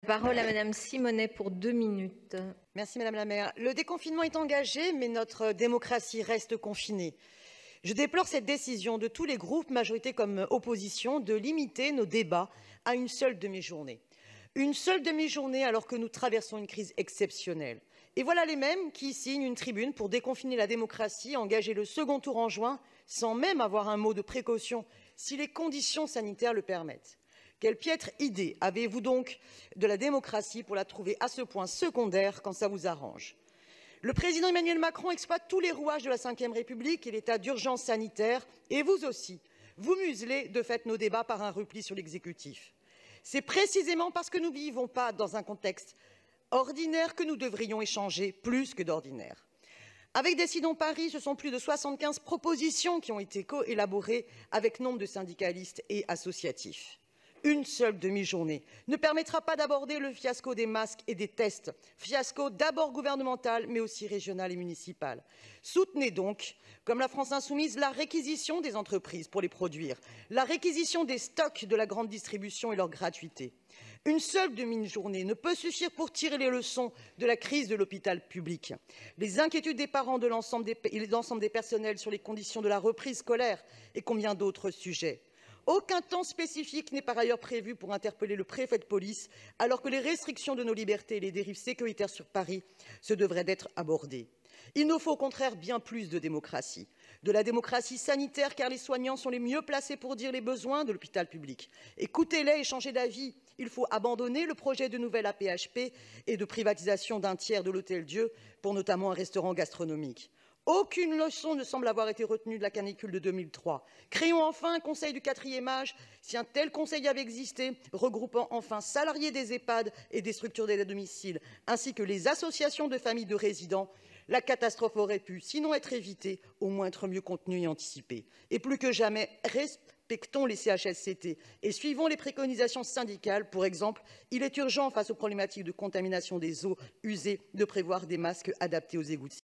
Parole à Madame Simonet pour 2 minutes. Merci Madame la maire. Le déconfinement est engagé, mais notre démocratie reste confinée. Je déplore cette décision de tous les groupes, majorité comme opposition, de limiter nos débats à une seule demi-journée. Une seule demi-journée alors que nous traversons une crise exceptionnelle. Et voilà les mêmes qui signent une tribune pour déconfiner la démocratie, engager le second tour en juin, sans même avoir un mot de précaution, si les conditions sanitaires le permettent. Quelle piètre idée avez-vous donc de la démocratie pour la trouver à ce point secondaire quand ça vous arrange? Le président Emmanuel Macron exploite tous les rouages de la Ve République et l'état d'urgence sanitaire, et vous aussi, vous muselez de fait nos débats par un repli sur l'exécutif. C'est précisément parce que nous ne vivons pas dans un contexte ordinaire que nous devrions échanger plus que d'ordinaire. Avec Décidons Paris, ce sont plus de 75 propositions qui ont été co-élaborées avec nombre de syndicalistes et associatifs. Une seule demi-journée ne permettra pas d'aborder le fiasco des masques et des tests, fiasco d'abord gouvernemental, mais aussi régional et municipal. Soutenez donc, comme la France insoumise, la réquisition des entreprises pour les produire, la réquisition des stocks de la grande distribution et leur gratuité. Une seule demi-journée ne peut suffire pour tirer les leçons de la crise de l'hôpital public. Les inquiétudes des parents de l'ensemble des personnels sur les conditions de la reprise scolaire et combien d'autres sujets. Aucun temps spécifique n'est par ailleurs prévu pour interpeller le préfet de police, alors que les restrictions de nos libertés et les dérives sécuritaires sur Paris se devraient d'être abordées. Il nous faut au contraire bien plus de démocratie. De la démocratie sanitaire, car les soignants sont les mieux placés pour dire les besoins de l'hôpital public. Écoutez-les et changez d'avis. Il faut abandonner le projet de nouvelle AP-HP et de privatisation d'un tiers de l'Hôtel-Dieu pour notamment un restaurant gastronomique. Aucune leçon ne semble avoir été retenue de la canicule de 2003. Créons enfin un conseil du quatrième âge, si un tel conseil avait existé, regroupant enfin salariés des EHPAD et des structures d'aide à domicile, ainsi que les associations de familles de résidents. La catastrophe aurait pu, sinon être évitée, au moins être mieux contenue et anticipée. Et plus que jamais, respectons les CHSCT et suivons les préconisations syndicales. Pour exemple, il est urgent, face aux problématiques de contamination des eaux usées, de prévoir des masques adaptés aux égouts.